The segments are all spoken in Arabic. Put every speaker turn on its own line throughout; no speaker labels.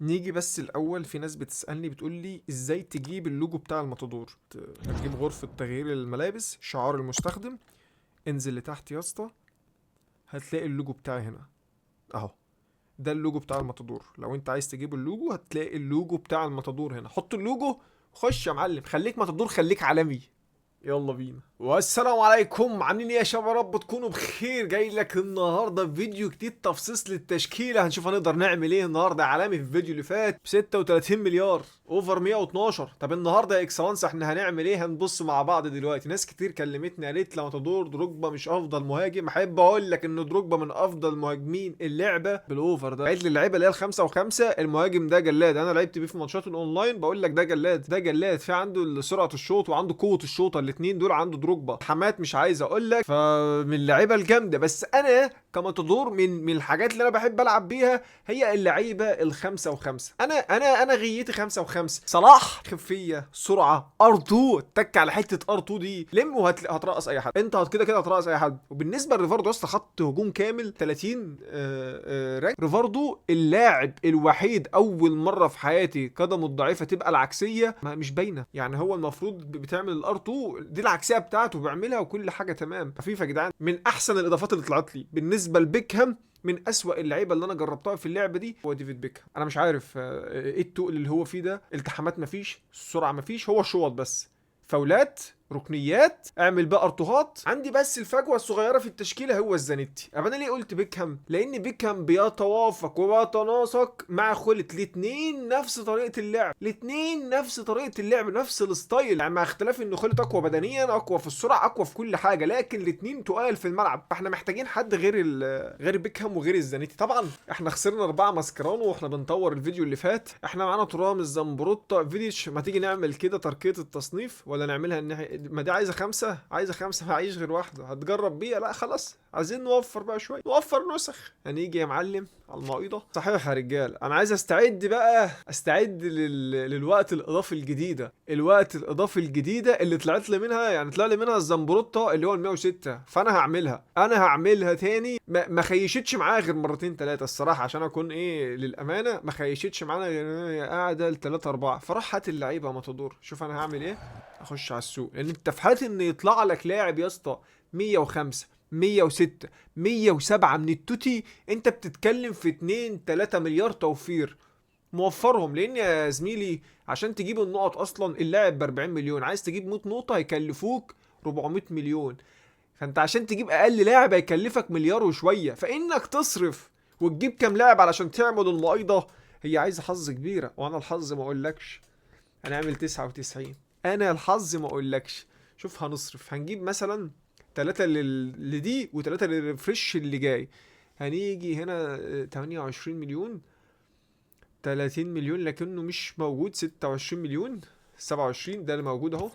نيجي بس الاول، في ناس بتسالني بتقول لي ازاي تجيب اللوجو بتاع الماتادور. هتجيب غرفه تغيير الملابس، شعار المستخدم، انزل لتحت يا اسطى، هتلاقي اللوجو بتاعي هنا اهو. ده اللوجو بتاع الماتادور. لو انت عايز تجيب اللوجو هتلاقي اللوجو بتاع الماتادور هنا، حط اللوجو، خش يا معلم، خليك ماتادور، خليك عالمي. يلا بينا. والسلام عليكم، عاملين ايه يا شباب؟ يا رب تكونوا بخير. جاي لك النهارده بفيديو جديد، تفصيص للتشكيله. هنشوف هنقدر نعمل ايه النهارده. عالمي في الفيديو اللي فات ب 36 مليار اوفر 112. طب النهارده يا اكسلانس احنا هنعمل ايه؟ هنبص مع بعض دلوقتي. ناس كتير كلمتني قالت لما تدور دروجبا مش افضل مهاجم. احب اقول لك ان دروجبا من افضل مهاجمين اللعبه بالاوفر ده. قالت لي اللعيبه اللي هي الخمسه وخمسه، المهاجم ده جلاد. انا لعبت بيه في ماتشات الاونلاين، بقول لك ده جلاد، ده جلاد. في عنده سرعه الشوط وعنده قوه الشوطه، الاثنين دول عنده دروجبا. حمات مش عايز اقول لك، فمن اللعيبه الجامده. بس انا كما تدور من الحاجات اللي انا بحب العب بيها هي اللعيبه الخمسه وخمسه. انا غيتي خمسه وخمسه. صلاح خفيه، سرعه، ار2، تك على حته ار2 دي لم وهترقص اي حد. انت كده كده هترقص اي حد. وبالنسبه لريفاردو يا اسطى، خط هجوم كامل 30 رانك. ريفاردو اللاعب الوحيد اول مره في حياتي قدمه الضعيفه تبقى العكسيه مش باينه. يعني هو المفروض بتعمل الار2 دي العكسيه بتاعته، بيعملها وكل حاجه تمام. خفيفه يا جدعان. من احسن الاضافات اللي طلعت لي بالنسبه لبيكهام. من اسوأ اللعيبه اللي انا جربتها في اللعبه دي هو ديفيد بيكهام. انا مش عارف ايه التقل اللي هو فيه ده. التحامات مفيش، السرعه مفيش، هو شوط بس، فاولات، ركنيات، اعمل بقى ارتوهات. عندي بس الفجوه الصغيره في التشكيله هو الزانيتي. طب انا ليه قلت بيكهام؟ لان بيكهام بيتوافق وبيتناسق مع خلت. الاثنين نفس طريقه اللعب، الاثنين نفس طريقه اللعب، نفس الستايل، يعني مع اختلاف ان خلت اقوى بدنيا، اقوى في السرعه، اقوى في كل حاجه، لكن الاثنين تقال في الملعب. فاحنا محتاجين حد غير بيكهام وغير الزانيتي. طبعا احنا خسرنا 4 ماسكرانو واحنا بنطور الفيديو اللي فات. احنا معانا ترام، الزمبروتا، فيديتش. ما تيجي نعمل كده تركيه التصنيف ولا نعملها ما دي عايزه خمسه، عايزه خمسه، معيش غير واحده هتجرب بيها. لا خلاص، عايزين نوفر بقى شويه، نوفر نسخ. هنيجي يا معلم على المائده. صحيح يا رجال، انا عايز استعد بقى، استعد للوقت الاضافي الجديده، الوقت الاضافي الجديده اللي طلعت لي منها. يعني طلع لي منها الزمبروتا اللي هو ال 106. فانا هعملها تاني. ما خيشتش معايا غير مرتين ثلاثه الصراحه، عشان اكون ايه للامانه، ما خيشتش معانا غير قاعده ل3 4. فراح هات اللعيبه ما تدور. شوف انا هعمل ايه. اخش على السوق، لان انت في حاله ان يطلع لك لاعب يا اسطى 105 106 107 من التوتي، انت بتتكلم في 2 3 مليار توفير موفرهم. لان يا زميلي عشان تجيب النقط اصلا، اللاعب ب 40 مليون، عايز تجيب 100 نقطه هيكلفوك 400 مليون. فانت عشان تجيب اقل لاعب هيكلفك مليار وشويه. فانك تصرف وتجيب كام لاعب علشان تعمل المقايضه، هي عايزه حظ كبيره. وانا الحظ ما اقولكش. هنعمل 99. انا الحظ ما اقولكش. شوف هنصرف، هنجيب مثلا 3 لدي و3 للريفرش اللي جاي. هنيجي هنا 28 مليون، 30 مليون لكنه مش موجود، 26 مليون، 27 ده اللي موجود اهو،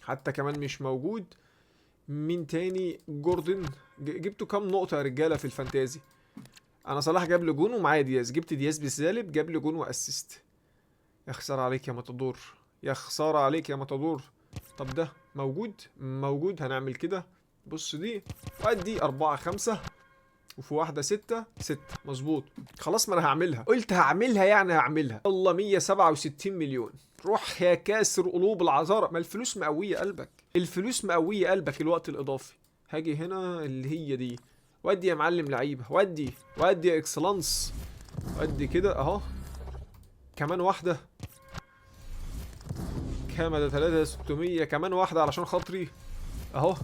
حتى كمان مش موجود. مين تاني؟ جوردن. جبتوا كام نقطة يا رجالة في الفانتازي؟ انا صلاح جاب لي جون ومعايا دياز، جبت دياز بالسالب، جاب لي جون واسيست. يا خسارة عليك يا ماتادور، يا خسارة عليك يا ماتادور. طب ده موجود؟ موجود. هنعمل كده، بص دي وادي 4 5 وفي واحدة 6 6 مظبوط. خلاص، ما انا هعملها، قلت هعملها يعني هعملها. يلا 167 مليون. روح يا كاسر قلوب العذارى. ما الفلوس مقوية قلبك، الفلوس مقوية قلبك. الوقت الإضافي هاجي هنا اللي هي دي، ودي يا معلم لعيبة، ودي يا اكسلانس، ودي كده اهو. كمان واحدة، كام ده؟ 3600. كمان واحدة علشان خاطري اهو.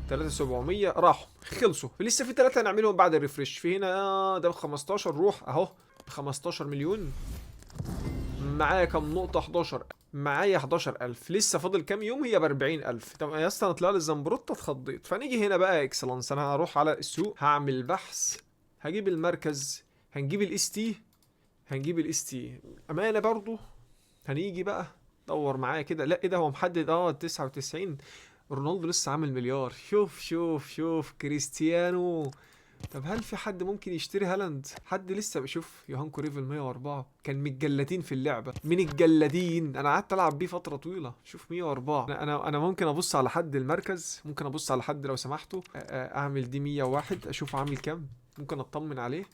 3700 راحوا، خلصوا. لسه في 3 هنعملهم بعد الريفرش. في هنا ده ب 15. روح اهو ب 15 مليون. معايا كام نقطة؟ 11. معايا 11000. لسه فاضل كام يوم هي ب 40000. طب يا اسطى انا طلع لي الزمبروتا اتخضيت. فنيجي هنا بقى اكسلانس. انا هروح على السوق، هعمل بحث، هجيب المركز، هنجيب الاس تي، هنجيب الاس تي امانة برضو. هنيجي بقى دور معايا كده. لا ايه ده، هو محدد 99. رونالدو لسه عامل مليار. شوف كريستيانو. طب هل في حد ممكن يشتري هالاند؟ حد لسه بشوف يوهان كوريف 104 كان متجلدين في اللعبه، من الجلادين. انا قعدت العب بيه فتره طويله. شوف 104. انا ممكن ابص على حد المركز، ممكن ابص على حد لو سمحتوا. اعمل دي 101 اشوف عامل كام، ممكن اطمن عليه.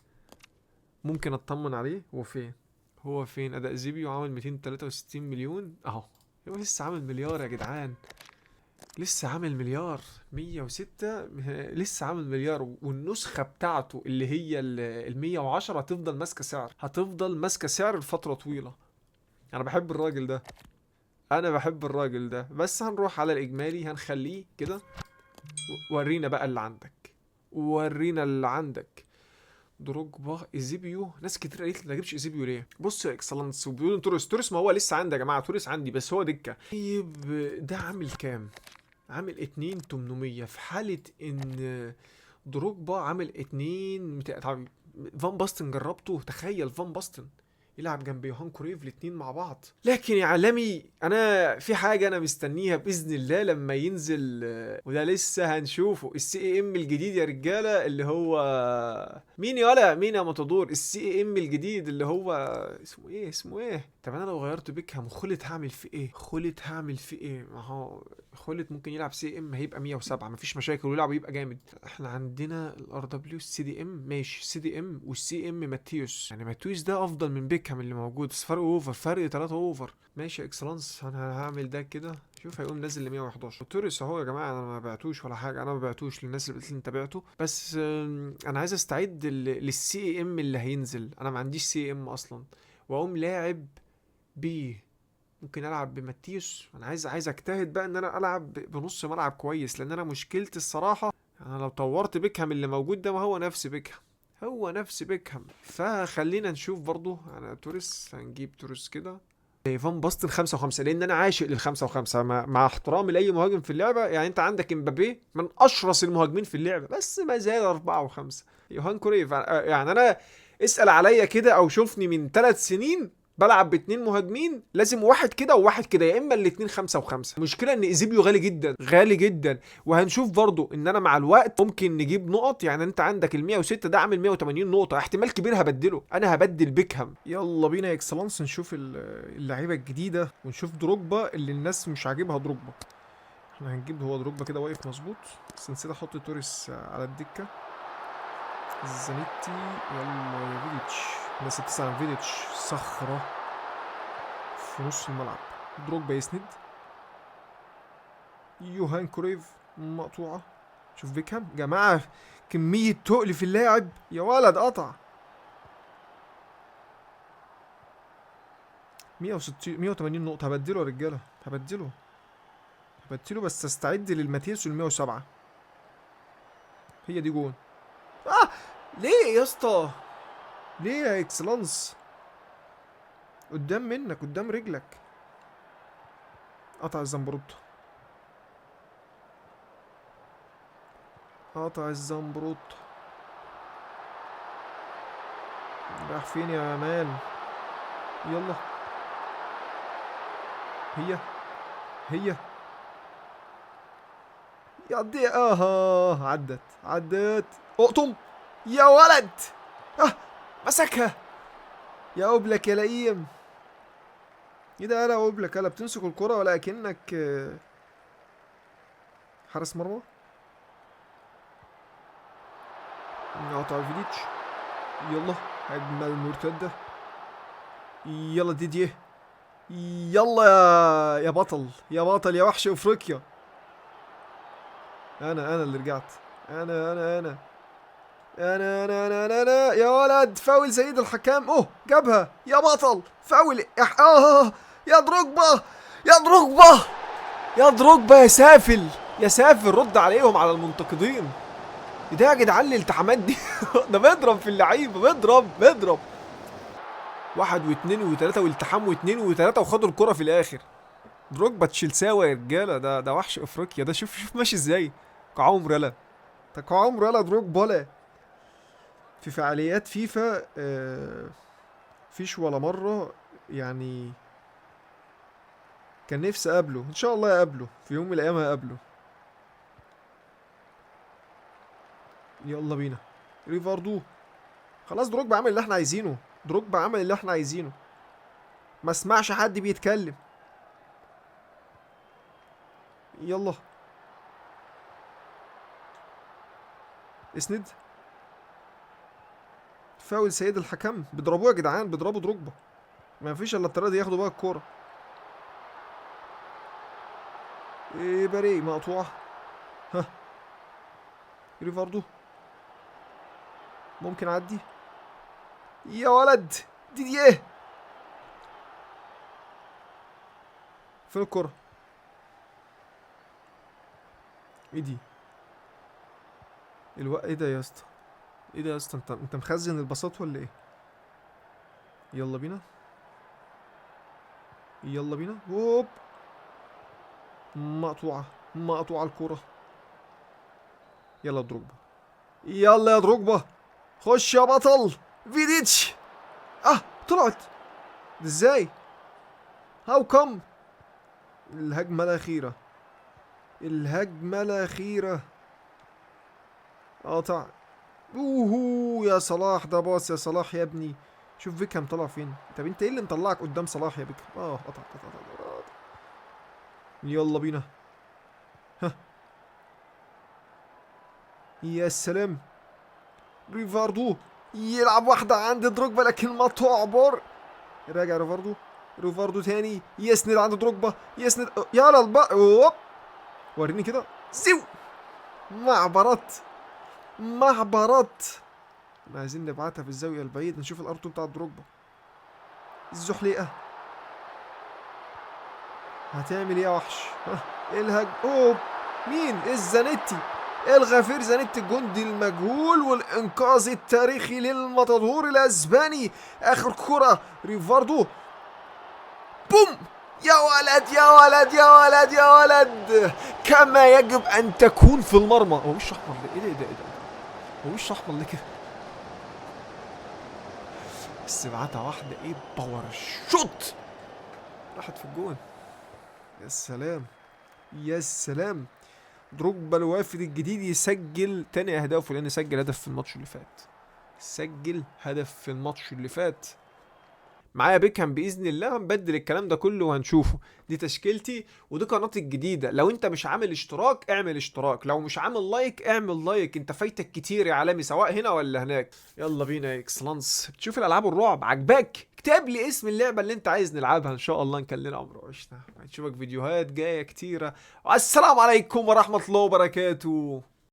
ممكن اطمن عليه. هو فين؟ هو فين؟ اداء زيبيو عامل 263 مليون اهو. هو لسه عامل مليار يا جدعان، لسه عامل مليار. 106 لسه عامل مليار، والنسخة بتاعته اللي هي ال 110 هتفضل ماسكة سعر، هتفضل ماسكة سعر لفترة طويلة. انا بحب الراجل ده، انا بحب الراجل ده. بس هنروح على الاجمالي هنخليه كده. ورينا بقى اللي عندك، ورينا اللي عندك. دروجبا، ايزيبيو. ناس كتير قالت لي ما اجيبش ايزيبيو ليه. بص يا اكسلانس، وبيقولوا توريس. توريس ما هو لسه عندي يا جماعه، توريس عندي بس هو دكه. طيب ده عامل كام؟ عامل 2800 في حاله ان دروجبا عامل 2 طب فان باستن جربته؟ تخيل فان باستن يلعب جنب يوهان كوريف الاتنين مع بعض. لكن يا عالمي انا في حاجه انا مستنيها باذن الله لما ينزل، وده لسه هنشوفه، السي اي ام الجديد يا رجاله، اللي هو مين يا ولا مين يا متدور؟ السي اي ام الجديد اللي هو اسمه ايه؟ اسمه ايه؟ طب انا لو غيرت بيكهام خلت هعمل في ايه؟ خلت هعمل في ايه؟ ما هو خلت ممكن يلعب سي ام هيبقى 107 مفيش مشاكل، ويلعب يبقى جامد. احنا عندنا الار دبليو السي دي ام ماشي، السي دي ام والسي ام ماتيوس، يعني ماتيوس ده افضل من بيكهام اللي موجود، بس فرق اوفر، فرق 3 اوفر. ماشي يا اكسلانس، انا هعمل ده كده. شوف هيقوم نازل ل 111. توريس اهو يا جماعه، انا ما بعتوش ولا حاجه، انا ما بعتوش للناس اللي قلت لي انت بعته، بس انا عايز استعد للسي ام اللي هينزل. انا ما عنديش سي ام اصلا، واقوم لاعب بيه. ممكن العب بماتيوس. انا عايز اجتهد بقى ان انا العب بنص ملعب كويس، لان انا مشكلتي الصراحه انا لو طورت بيكهام اللي موجود ده، ما هو نفس بيكهام، هو نفس بيكهام. فخلينا نشوف برضو. انا توريس هنجيب توريس كده. فان باستن 5 و5، لان انا عاشق لل5 و5 مع احترامي لاي مهاجم في اللعبه. يعني انت عندك امبابي من اشرس المهاجمين في اللعبه، بس ما زال 4 و5. يوهان كوريف يعني انا اسال عليا كده او شوفني من 3 سنين بلعب باتنين مهاجمين، لازم واحد كده وواحد كده، يا اما الاتنين 5 و5. المشكله ان ايزيبيو غالي جدا، غالي جدا. وهنشوف برضو ان انا مع الوقت ممكن نجيب نقط. يعني انت عندك ال 106 ده عامل 180 نقطه، احتمال كبير هبدله، انا هبدل بيكهام. يلا بينا يا اكسلانس نشوف اللعيبه الجديده، ونشوف دروجبا اللي الناس مش عاجبها دروجبا. احنا هنجيب هو دروجبا كده واقف مظبوط، بس نسيت احط توريس على الدكه. زانيتي، يلا يا فيديتش. الناس بتسأل عن فيديتش، صخره في نص الملعب. دروجبا يسند، يوهان كرويف مقطوعة. شوف بيكهام جماعة، كمية تقل في اللاعب يا ولد. قطع 160 180 نقطة. هبدله يا رجالة، هبدله بس استعد للماتياس وال 107. هي دي جون. اه ليه يا اسطى؟ ليه يا اكسلانس؟ قدام منك، قدام رجلك. قطع الزمبروت، قطع الزمبروت. راح فين يا مان؟ يلا. هي هي يقضي. عدت. اقطم يا ولد. اه مسكها يا اوبلك يا لئيم. ايه ده؟ يا اوبلك يلا بتمسك الكرة ولا كأنك حارس مرمى. قطع فيديتش. يلا اجمل مرتدة. يلا ديديه. يلا يا بطل، يا بطل، يا وحش افريقيا. انا اللي رجعت. انا يا ولد. فاول سيد الحكام. جابها يا بطل. فاول. يا دروجبا، يا دروجبا، يا دروجبا، يا سافل، يا سافل. رد عليهم على المنتقدين. ايه ده يا جدعان الالتحامات دي؟ ده بيضرب في اللعيبه، بيضرب. 1 و2 و3 والتحام و2 و3 وخدوا الكرة في الاخر. دروجبا تشيلساوي يا رجاله. ده وحش افريقيا ده. شوف ماشي ازاي. قاعهم رلا، تقاعم رلا دروجبا. في فعاليات فيفا فيش ولا مرة يعني. كان نفسي اقابله، ان شاء الله اقابله في يوم من الايام، هقابله. يلا بينا ريفاردو. خلاص دروجبا عمل اللي احنا عايزينه، دروجبا عمل اللي احنا عايزينه. ما اسمعش حد بيتكلم. يلا اسند. فاول سيد الحكم. بيضربوه يا جدعان، بيضربوا دروجبا. ما فيش الا الطريقه دي ياخدوا بقى الكوره. ايه باري مقطوعه. ها ريفاردو ممكن اعدي يا ولد. دي ايه؟ فين الكوره؟ ايه دي؟ ايه ده يا اسطى؟ ايه ده يا اسطى؟ انت مخزن الباصات ولا ايه؟ يلا بينا، يلا بينا. هوب مقطوعه، مقطوعه الكوره. يلا دروجبا، يلا يا دروجبا، خش يا بطل. فيديتش. اه طلعت. ده ازاي؟ هاو كم؟ الهجمة الأخيرة، الهجمة الأخيرة. قطع. اوه يا صلاح، ده باص يا صلاح يا ابني. شوف بيكهام طلع فين. طب انت ايه اللي مطلعك قدام صلاح يا بيكهام؟ قطع. يلا بينا. ها يا سلام. ريفاردو يلعب واحدة عند دروجبا لكن ما تعبر. راجع ريفاردو، ريفاردو تاني يسند عند دروجبا، يسند يلا البقى. اوب وريني كده. زيو. معبرات، معبرات. احنا عايزين نبعتها في الزاوية البعيد نشوف الارتو بتاع دروجبا. الزحليقة هتعمل ايه يا وحش؟ ها الهج. اوب مين؟ الزانيتي، الغفير زانيتي الجندي المجهول والانقاذ التاريخي للماتادور الاسباني. اخر كرة ريفاردو. بوم. يا ولد يا ولد يا ولد يا ولد، كما يجب ان تكون في المرمى. هو مش احمر ليه؟ ايه ده ايه ده؟ هو مش احمر ليه كده؟ بس بعتها واحدة ايه باور شوت، راحت في الجون. يا سلام، يا سلام. دروجبا الوافد الجديد يسجل تاني اهدافه، لان سجل هدف في الماتش اللي فات. سجل هدف في الماتش اللي فات. معايا بيكهام باذن الله. هنبدل الكلام ده كله وهنشوفه. دي تشكيلتي ودي قناتي الجديده. لو انت مش عامل اشتراك اعمل اشتراك، لو مش عامل لايك اعمل لايك. انت فايتك كتير يا عالمي سواء هنا ولا هناك. يلا بينا يا اكسلانس. بتشوف الالعاب الرعب عجباك؟ اكتب لي اسم اللعبه اللي انت عايز نلعبها ان شاء الله نكلنا عمر وعشنا. هنشوفك فيديوهات جايه كتيره. والسلام عليكم ورحمه الله وبركاته.